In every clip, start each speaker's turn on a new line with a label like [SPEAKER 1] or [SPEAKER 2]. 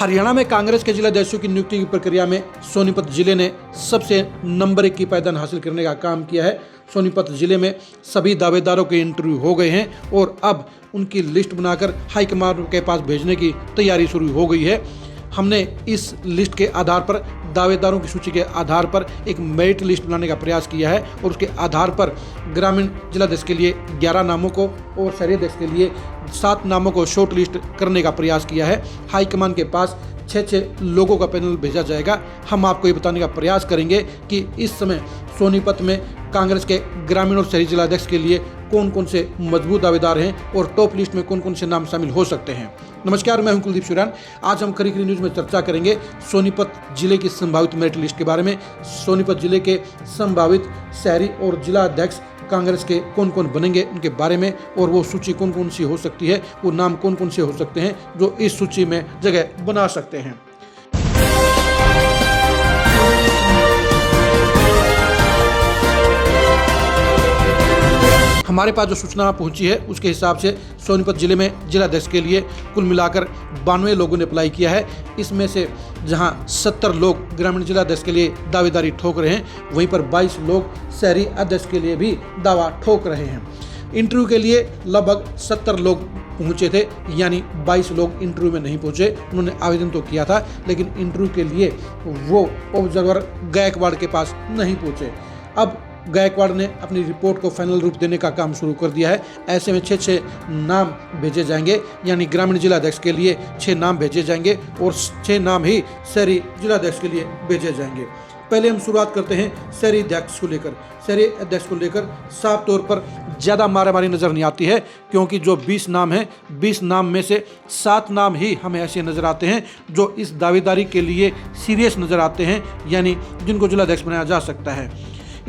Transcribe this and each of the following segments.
[SPEAKER 1] हरियाणा में कांग्रेस के जिलाध्यक्षों की नियुक्ति की प्रक्रिया में सोनीपत जिले ने सबसे नंबर 1 की पायदान हासिल करने का काम किया है। सोनीपत जिले में सभी दावेदारों के इंटरव्यू हो गए हैं और अब उनकी लिस्ट बनाकर हाईकमान के पास भेजने की तैयारी शुरू हो गई है। हमने इस लिस्ट के आधार पर दावेदारों की सूची के आधार पर एक मेरिट लिस्ट बनाने का प्रयास किया है और उसके आधार पर ग्रामीण जिलाध्यक्ष के लिए 11 नामों को और शहरी अध्यक्ष के लिए 7 नामों को शॉर्ट लिस्ट करने का प्रयास किया है। हाईकमान के पास 6 लोगों का पैनल भेजा जाएगा। हम आपको ये बताने का प्रयास करेंगे कि इस समय सोनीपत में कांग्रेस के ग्रामीण और शहरी जिलाध्यक्ष के लिए कौन कौन से मजबूत दावेदार हैं और टॉप लिस्ट में कौन कौन से नाम शामिल हो सकते हैं। नमस्कार, मैं हूं कुलदीप शिवरान। आज हम खरी न्यूज़ में चर्चा करेंगे सोनीपत जिले की संभावित मेरिट लिस्ट के बारे में। सोनीपत जिले के संभावित शहरी और जिला अध्यक्ष कांग्रेस के कौन कौन बनेंगे उनके बारे में, और वो सूची कौन कौन सी हो सकती है, वो नाम कौन कौन से हो सकते हैं जो इस सूची में जगह बना सकते हैं। हमारे पास जो सूचना पहुंची है उसके हिसाब से सोनीपत जिले में जिलाध्यक्ष के लिए कुल मिलाकर 92 लोगों ने अप्लाई किया है। इसमें से जहां 70 लोग ग्रामीण जिलाध्यक्ष के लिए दावेदारी ठोक रहे हैं, वहीं पर 22 लोग शहरी अध्यक्ष के लिए भी दावा ठोक रहे हैं। इंटरव्यू के लिए लगभग 70 लोग पहुंचे थे, यानी 22 लोग इंटरव्यू में नहीं पहुंचे। उन्होंने आवेदन तो किया था लेकिन इंटरव्यू के लिए वो ऑब्जर्वर गायकवाड़ के पास नहीं पहुंचे। अब गायकवाड़ ने अपनी रिपोर्ट को फाइनल रूप देने का काम शुरू कर दिया है। ऐसे में 6 नाम भेजे जाएंगे, यानी ग्रामीण जिलाध्यक्ष के लिए 6 नाम भेजे जाएंगे और 6 नाम ही शहरी जिलाध्यक्ष के लिए भेजे जाएंगे। पहले हम शुरुआत करते हैं शहरी अध्यक्ष को लेकर। शहरी अध्यक्ष को लेकर साफ तौर पर ज़्यादा मारामारी नज़र नहीं आती है, क्योंकि जो 20 नाम हैं, 20 नाम में से 7 नाम ही हमें ऐसे नज़र आते हैं जो इस दावेदारी के लिए सीरियस नज़र आते हैं, यानी जिनको जिलाध्यक्ष बनाया जा सकता है।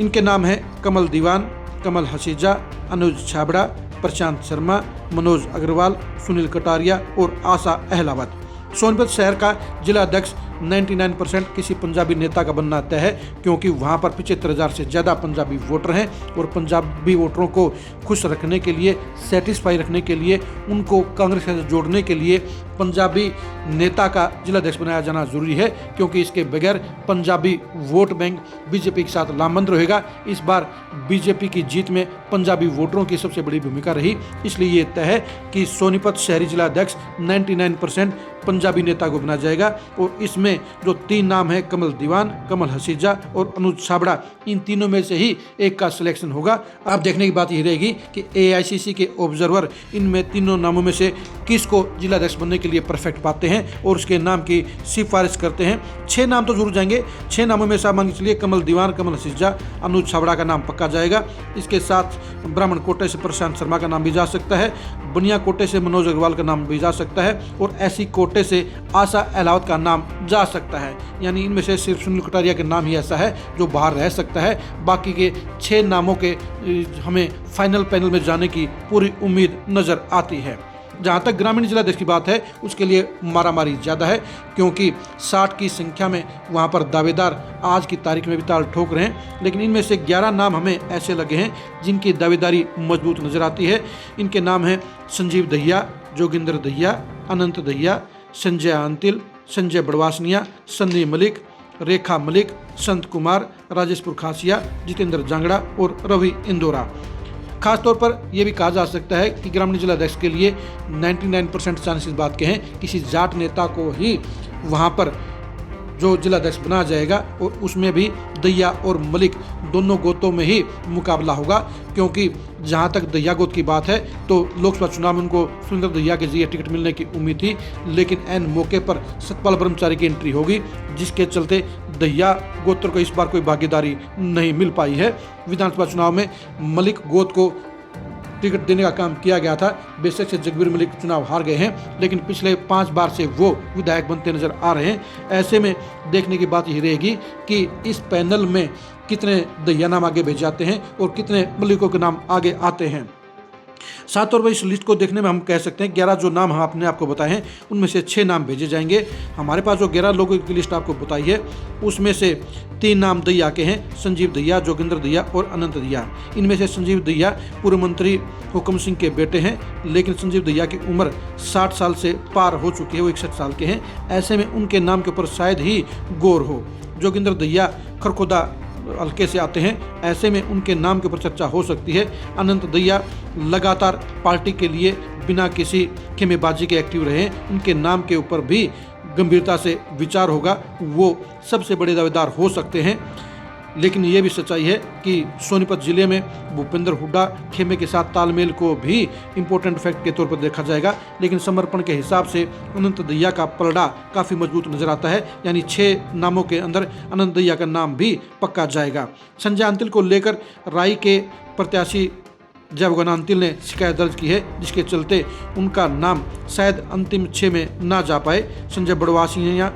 [SPEAKER 1] इनके नाम हैं कमल दीवान, कमल हसीजा, अनुज छाबड़ा, प्रशांत शर्मा, मनोज अग्रवाल, सुनील कटारिया और आशा अहलावत। सोनीपत शहर का जिला अध्यक्ष 99% किसी पंजाबी नेता का बनना तय है, क्योंकि वहां पर 75,000 से ज़्यादा पंजाबी वोटर हैं और पंजाबी वोटरों को खुश रखने के लिए, सेटिस्फाई रखने के लिए, उनको कांग्रेस से जोड़ने के लिए पंजाबी नेता का जिलाध्यक्ष बनाया जाना जरूरी है, क्योंकि इसके बगैर पंजाबी वोट बैंक बीजेपी के साथ लामबंद रहेगा। इस बार बीजेपी की जीत में पंजाबी वोटरों की सबसे बड़ी भूमिका रही, इसलिए ये तय है कि सोनीपत शहरी जिलाध्यक्ष 99% पंजाबी नेता को बनाया जाएगा। और इसमें जो 3 नाम है, कमल दीवान, कमल हसीजा और अनुज छाबड़ा, इन तीनों में से ही एक का सिलेक्शन होगा। अब देखने की बात यही रहेगी कि एआईसीसी के ऑब्जर्वर इनमें तीनों नामों में से किसको जिलाध्यक्ष बनने के लिए परफेक्ट पाते हैं और उसके नाम की सिफारिश करते हैं। 6 नाम तो जरूर जाएंगे। 6 नामों में से मान के चलिए कमल दीवान, कमल हसीजा, अनुज छाबड़ा का नाम पक्का जाएगा। इसके साथ ब्राह्मण कोटे से प्रशांत शर्मा का नाम भी जा सकता है, बनिया कोटे से मनोज अग्रवाल का नाम भी जा सकता है और ऐसी कोटे से आशा अहलावत का नाम जा सकता है। यानी इनमें से सिर्फ सुनील कटारिया का नाम ही ऐसा है जो बाहर रह सकता है। बाकी के 6 नामों के हमें फाइनल पैनल में जाने की पूरी उम्मीद नजर आती है। जहाँ तक ग्रामीण जिलाध्यक्ष की बात है, उसके लिए मारामारी ज़्यादा है, क्योंकि 60 की संख्या में वहाँ पर दावेदार आज की तारीख में भी ताल ठोक रहे हैं। लेकिन इनमें से 11 नाम हमें ऐसे लगे हैं जिनकी दावेदारी मजबूत नज़र आती है। इनके नाम हैं संजीव दहिया, जोगिंदर दहिया, अनंत दहिया, संजय अंतिल, संजय बड़वासनिया, सन्नी मलिक, रेखा मलिक, संत कुमार, राजेशपुर खासिया, जितेंद्र जांगड़ा और रवि इंदौरा। खास तौर पर यह भी कहा जा सकता है कि ग्रामीण जिलाध्यक्ष के लिए 99% चांसेस बात के हैं किसी जाट नेता को ही वहां पर जो जिलाध्यक्ष बनाया जाएगा, और उसमें भी दहिया और मलिक दोनों गोतों में ही मुकाबला होगा। क्योंकि जहां तक दहिया गोत की बात है तो लोकसभा चुनाव में उनको सुंदर दहिया के जरिए टिकट मिलने की उम्मीद थी, लेकिन एन मौके पर सतपाल ब्रह्मचारी की एंट्री होगी, जिसके चलते दहिया गोत्र को इस बार कोई भागीदारी नहीं मिल पाई है। विधानसभा चुनाव में मलिक गोत को टिकट देने का काम किया गया था। बेशक से जगबीर मलिक चुनाव हार गए हैं, लेकिन पिछले 5 बार से वो विधायक बनते नजर आ रहे हैं। ऐसे में देखने की बात यही रहेगी कि इस पैनल में कितने दहिया नाम आगे भेजे जाते हैं और कितने मलिकों के नाम आगे आते हैं। सात तौर पर इस लिस्ट को देखने में हम कह सकते हैं 11 जो नाम हम आपने आपको बताए हैं उनमें से 6 नाम भेजे जाएंगे। हमारे पास जो 11 लोगों की लिस्ट आपको बताई है उसमें से 3 नाम दहिया के हैं, संजीव दहिया, जोगिंदर दहिया और अनंत दहिया। इनमें से संजीव दहिया पूर्व मंत्री हुक्म सिंह के बेटे हैं, लेकिन संजीव दहिया की उम्र 60 साल से पार हो चुकी है, वो 61 साल के हैं। ऐसे में उनके नाम के ऊपर शायद ही गौर हो। जोगिंदर दहिया खरखोदा हल्के से आते हैं, ऐसे में उनके नाम के ऊपर चर्चा हो सकती है। अनंत दहिया लगातार पार्टी के लिए बिना किसी खेमेबाजी के एक्टिव रहे, उनके नाम के ऊपर भी गंभीरता से विचार होगा, वो सबसे बड़े दावेदार हो सकते हैं। लेकिन ये भी सच्चाई है कि सोनीपत जिले में भूपेंद्र हुड्डा खेमे के साथ तालमेल को भी इम्पोर्टेंट फैक्ट के तौर पर देखा जाएगा, लेकिन समर्पण के हिसाब से अनंत दहिया का पलड़ा काफ़ी मजबूत नजर आता है, यानी 6 नामों के अंदर अनंत दहिया का नाम भी पक्का जाएगा। संजय अंतिल को लेकर राई के प्रत्याशी जयगन अंतिल ने शिकायत दर्ज की है, जिसके चलते उनका नाम शायद अंतिम 6 में ना जा पाए। संजय बड़वासिया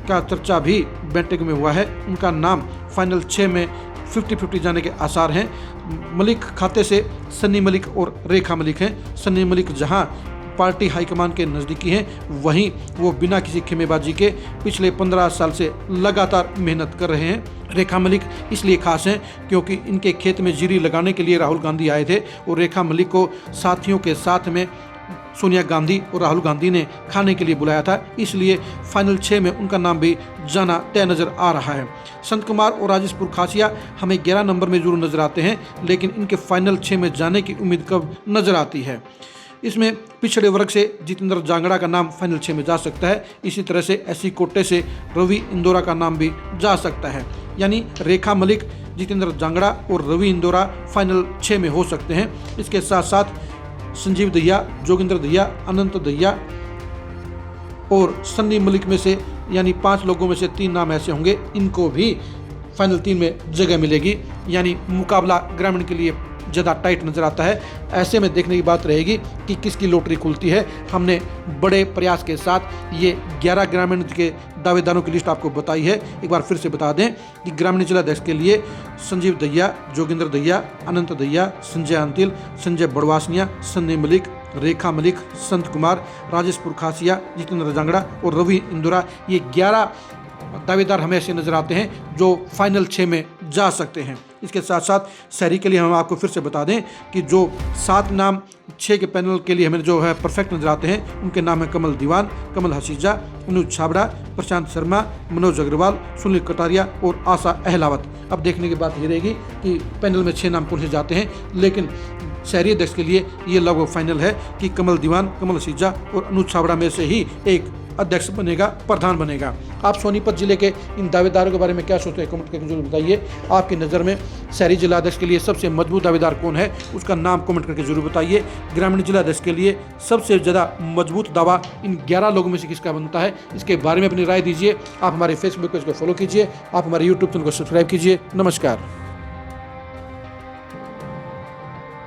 [SPEAKER 1] का चर्चा भी बैठक में हुआ है, उनका नाम फाइनल 6 में 50-50 जाने के आसार हैं। मलिक खाते से सन्नी मलिक और रेखा मलिक हैं। सन्नी मलिक जहां पार्टी हाईकमान के नज़दीकी हैं, वहीं वो बिना किसी खेमेबाजी के पिछले 15 साल से लगातार मेहनत कर रहे हैं। रेखा मलिक इसलिए खास हैं क्योंकि इनके खेत में जीरी लगाने के लिए राहुल गांधी आए थे और रेखा मलिक को साथियों के साथ में सोनिया गांधी और राहुल गांधी ने खाने के लिए बुलाया था, इसलिए फाइनल 6 में उनका नाम भी जाना तय नज़र आ रहा है। संत कुमार और राजेश पुरखासिया हमें 11 नंबर में जरूर नजर आते हैं, लेकिन इनके फाइनल 6 में जाने की उम्मीद कब नजर आती है। इसमें पिछड़े वर्ग से जितेंद्र जांगड़ा का नाम फाइनल 6 में जा सकता है। इसी तरह से एससी कोटे से रवि इंदौरा का नाम भी जा सकता है, यानी रेखा मलिक, जितेंद्र जांगड़ा और रवि इंदौरा फाइनल 6 में हो सकते हैं। इसके साथ साथ संजीव दहिया, जोगिंदर दहिया, अनंत दहिया और सन्नी मलिक में से यानी 5 लोगों में से 3 नाम ऐसे होंगे, इनको भी फाइनल 3 में जगह मिलेगी, यानी मुकाबला ग्रामीण के लिए ज़्यादा टाइट नज़र आता है। ऐसे में देखने की बात रहेगी कि किसकी लॉटरी खुलती है। हमने बड़े प्रयास के साथ ये 11 ग्रामीण के दावेदारों की लिस्ट आपको बताई है। एक बार फिर से बता दें कि ग्रामीण जिला अध्यक्ष के लिए संजीव दहिया, जोगिंदर दहिया, अनंत दहिया, संजय अंतिल, संजय बड़वासिया, सन्नी मलिक, रेखा मलिक, संत कुमार, राजेश पुरखासिया, जितेंद्र जांगड़ा और रवि इंदौरा, ये 11 दावेदार हमें ऐसे नजर आते हैं जो फाइनल 6 में जा सकते हैं। इसके साथ साथ शहरी के लिए हम आपको फिर से बता दें कि जो 7 नाम 6 के पैनल के लिए हमें जो है परफेक्ट नजर आते हैं, उनके नाम है कमल दीवान, कमल हसीजा, अनुज छाबड़ा, प्रशांत शर्मा, मनोज अग्रवाल, सुनील कटारिया और आशा अहलावत। अब देखने की बात ये रहेगी कि पैनल में 6 नाम कौन से जाते हैं, लेकिन शहरी अध्यक्ष के लिए ये लगभग फाइनल है कि कमल दीवान, कमल हसीजा और अनुज छाबड़ा में से ही एक अध्यक्ष बनेगा, प्रधान बनेगा। आप सोनीपत जिले के इन दावेदारों के बारे में क्या सोचते हैं, कमेंट करके जरूर बताइए। आपकी नज़र में शहरी जिला अध्यक्ष के लिए सबसे मजबूत दावेदार कौन है, उसका नाम कमेंट करके जरूर बताइए। ग्रामीण जिला अध्यक्ष के लिए सबसे ज़्यादा मजबूत दावा इन 11 लोगों में से किसका बनता है, इसके बारे में अपनी राय दीजिए। आप हमारे फेसबुक पेज को फॉलो कीजिए, आप हमारे यूट्यूब चैनल को सब्सक्राइब कीजिए। नमस्कार।